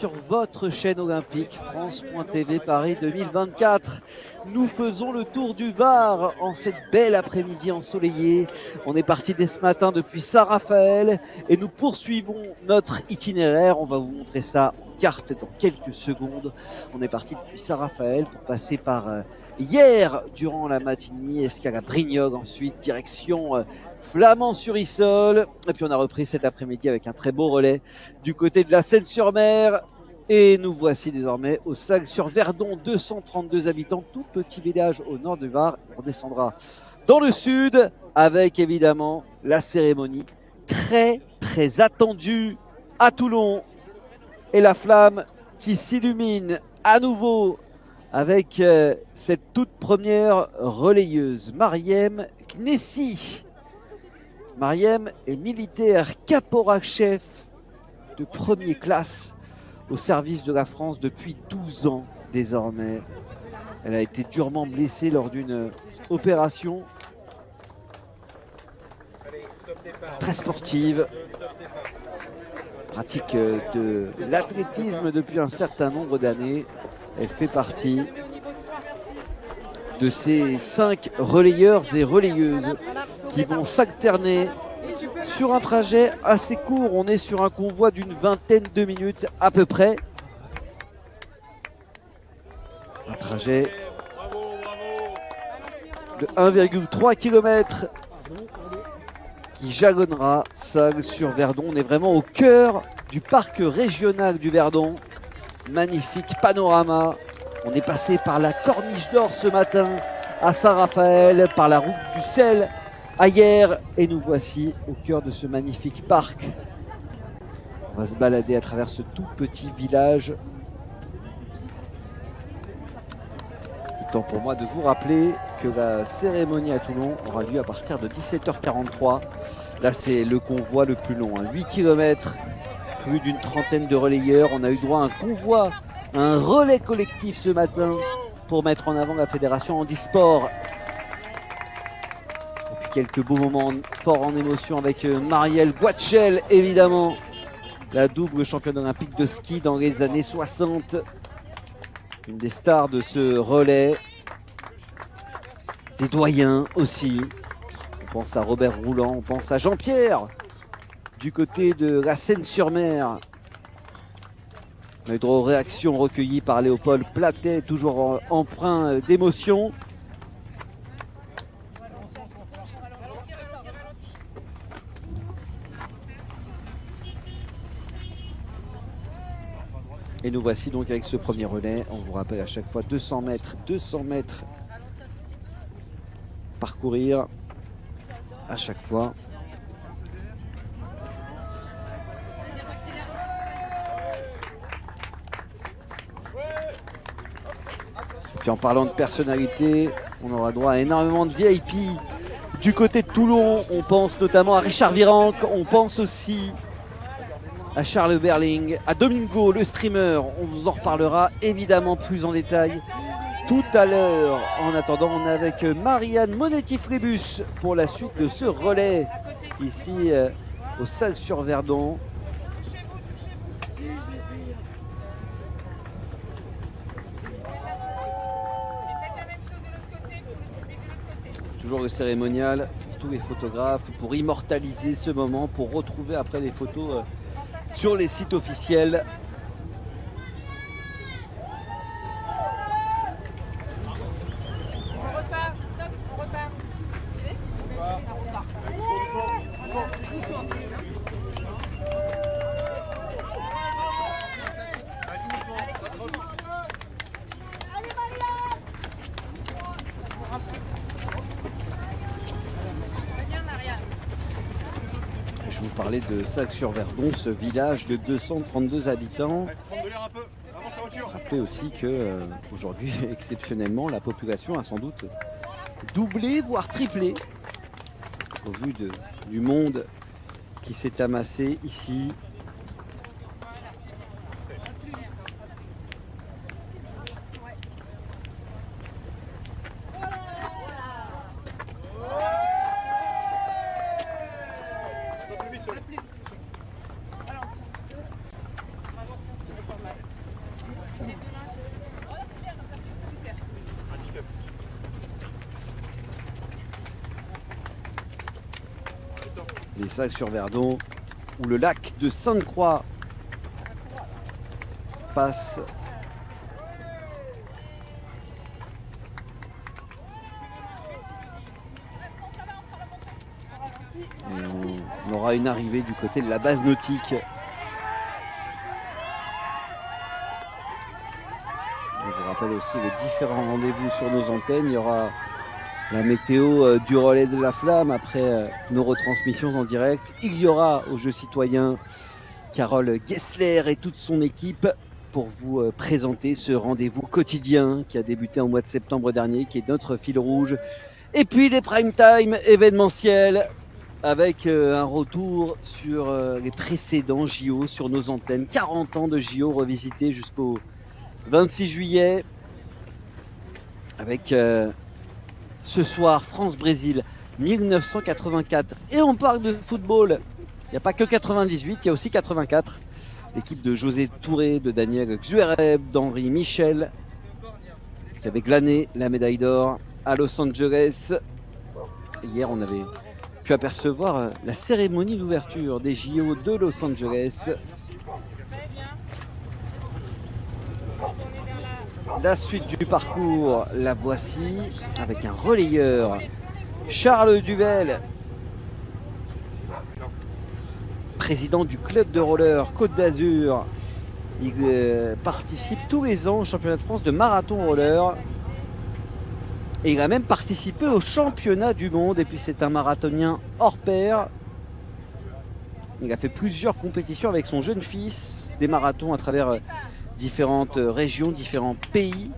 sur votre chaîne olympique France.tv Paris 2024. Nous faisons le tour du Var en cette belle après-midi ensoleillée. On est parti dès ce matin depuis Saint-Raphaël et nous poursuivons notre itinéraire. On va vous montrer ça en carte dans quelques secondes. On est parti depuis Saint-Raphaël pour passer par hier durant la matinée, escale à Brignoles, ensuite direction Flamand-sur-Issol. Et puis on a repris cet après-midi avec un très beau relais du côté de la Seine-sur-Mer. Et nous voici désormais au Sague-sur-Verdon, 232 habitants, tout petit village au nord du Var. On descendra dans le sud avec évidemment la cérémonie très attendue à Toulon. Et la flamme qui s'illumine à nouveau avec cette toute première relayeuse, Mariem Knessi. Mariem est militaire caporal-chef de première classe au service de la France depuis 12 ans désormais. Elle a été durement blessée lors d'une opération très sportive. Pratique de l'athlétisme depuis un certain nombre d'années. Elle fait partie de ces 5 relayeurs et relayeuses qui vont s'alterner sur un trajet assez court. On est sur un convoi d'une vingtaine de minutes à peu près. Un trajet de 1,3 km qui jalonnera Sague-sur-Verdon. On est vraiment au cœur du parc régional du Verdon. Magnifique panorama. On est passé par la Corniche d'Or ce matin à Saint-Raphaël, par la route du sel hier, et nous voici au cœur de ce magnifique parc. On va se balader à travers ce tout petit village. Le temps pour moi de vous rappeler que la cérémonie à Toulon aura lieu à partir de 17h43. Là, c'est le convoi le plus long, 8 km, plus d'une trentaine de relayeurs. On a eu droit à un convoi, un relais collectif ce matin pour mettre en avant la fédération handisport. Et puis quelques beaux moments forts en émotion avec Marielle Guatchel, évidemment, la double championne olympique de ski dans les années 60. Une des stars de ce relais. Des doyens aussi. On pense à Robert Rouland, on pense à Jean-Pierre du côté de la Seine-sur-Mer. On a eu droit aux réactions recueillies par Léopold Platet, toujours empreint d'émotion. Et nous voici donc avec ce premier relais. On vous rappelle à chaque fois 200 mètres parcourir à chaque fois. Puis en parlant de personnalité, on aura droit à énormément de VIP du côté de Toulon. On pense notamment à Richard Virenque, on pense aussi à Charles Berling, à Domingo, le streamer. On vous en reparlera évidemment plus en détail tout à l'heure. En attendant, on est avec Marianne Monetti-Frébus pour la suite de ce relais ici au Sague-sur-Verdon. Toujours le cérémonial pour tous les photographes, pour immortaliser ce moment, pour retrouver après les photos sur les sites officiels. Je vous parlais de Sague-sur-Verdon, ce village de 232 habitants. Rappelez aussi que aujourd'hui, exceptionnellement, la population a sans doute doublé, voire triplé, au vu du monde qui s'est amassé ici. Les Sacs-sur-Verdon, où le lac de Sainte-Croix passe. Et on aura une arrivée du côté de la base nautique. Je vous rappelle aussi les différents rendez-vous sur nos antennes. Il y aura la météo du relais de la flamme après nos retransmissions en direct. Il y aura aux Jeux citoyens Carole Gessler et toute son équipe pour vous présenter ce rendez-vous quotidien qui a débuté en mois de septembre dernier, qui est notre fil rouge. Et puis les prime time événementiels avec un retour sur les précédents JO sur nos antennes. 40 ans de JO revisités jusqu'au 26 juillet avec ce soir France-Brésil 1984. Et on parle de football, il n'y a pas que 98, il y a aussi 84. L'équipe de José Touré, de Daniel Xuereb, d'Henri Michel qui avait glané la médaille d'or à Los Angeles. Hier on avait pu apercevoir la cérémonie d'ouverture des JO de Los Angeles. La suite du parcours, la voici, avec un relayeur, Charles Duvel, président du club de roller Côte d'Azur. Il participe tous les ans au championnat de France de marathon roller. Et il a même participé au championnat du monde. Et puis c'est un marathonien hors pair. Il a fait plusieurs compétitions avec son jeune fils, des marathons à travers différentes régions, différents pays,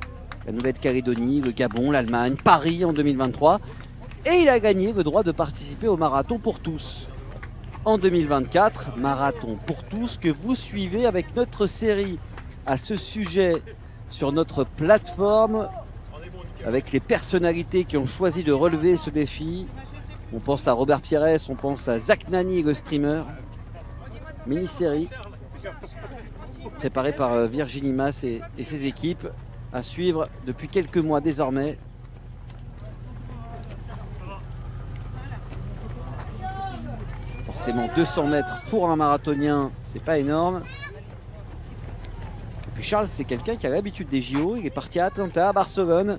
la Nouvelle-Calédonie, le Gabon, l'Allemagne, Paris en 2023. Et il a gagné le droit de participer au marathon pour tous. En 2024, marathon pour tous que vous suivez avec notre série à ce sujet sur notre plateforme avec les personnalités qui ont choisi de relever ce défi. On pense à Robert Pires, on pense à Zach Nani, le streamer. Mini-série préparée par Virginie Mas et ses équipes à suivre depuis quelques mois désormais. Forcément 200 mètres pour un marathonien, c'est pas énorme. Et puis Charles, c'est quelqu'un qui a l'habitude des JO. Il est parti à Atlanta, à Barcelone.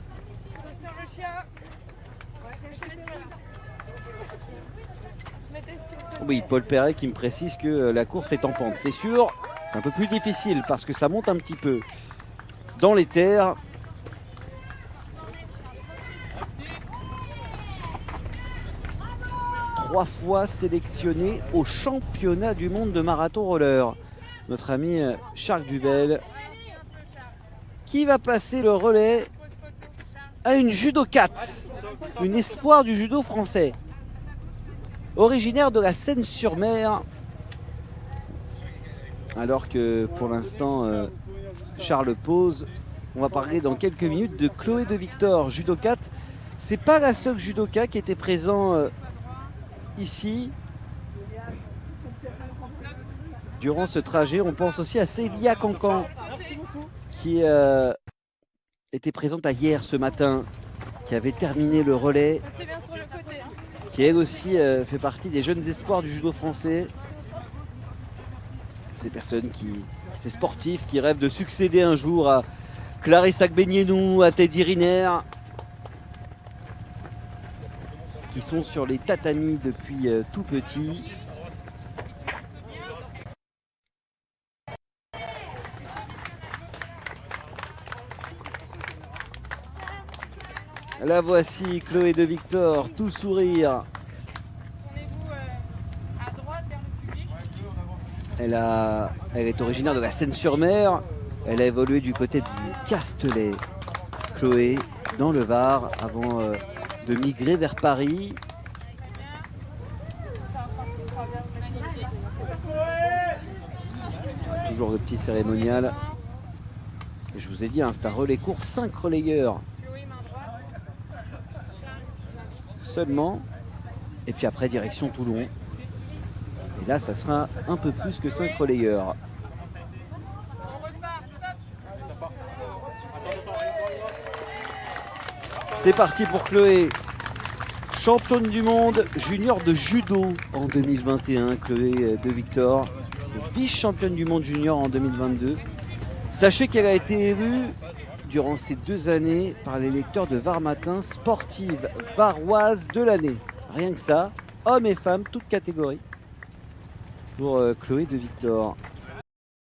Oui, Paul Perret qui me précise que la course est en pente. C'est sûr, c'est un peu plus difficile parce que ça monte un petit peu dans les terres. Trois fois sélectionné au championnat du monde de marathon roller. Notre ami Charles Duvel qui va passer le relais à une judokate, une espoir du judo français. Originaire de la Seine-sur-Mer, alors que pour l'instant Charles pose. On va parler dans quelques minutes de Chloé de Victor, judokate. C'est pas la seule judoka qui était présente ici durant ce trajet. On pense aussi à Célia Cancan qui était présente hier ce matin, qui avait terminé le relais, qui elle aussi fait partie des jeunes espoirs du judo français. Ces sportifs qui rêvent de succéder un jour à Clarisse Agbenienou, à Teddy Riner, qui sont sur les tatamis depuis tout petit. La voici, Chloé de Victor, tout sourire. Elle est originaire de la Seine-sur-Mer. Elle a évolué du côté du Castelet. Chloé, dans le Var, avant de migrer vers Paris. Toujours le petit cérémonial. Et je vous ai dit, hein, c'est un relais court, 5 relayeurs seulement. Et puis après, direction Toulon. Et là, ça sera un peu plus que 5 relayeurs. C'est parti pour Chloé. Championne du monde junior de judo en 2021, Chloé de Victor. Vice-championne du monde junior en 2022. Sachez qu'elle a été élue durant ces 2 années par les lecteurs de Var Matin sportive varoise de l'année. Rien que ça, hommes et femmes, toutes catégories pour Chloé de Victor.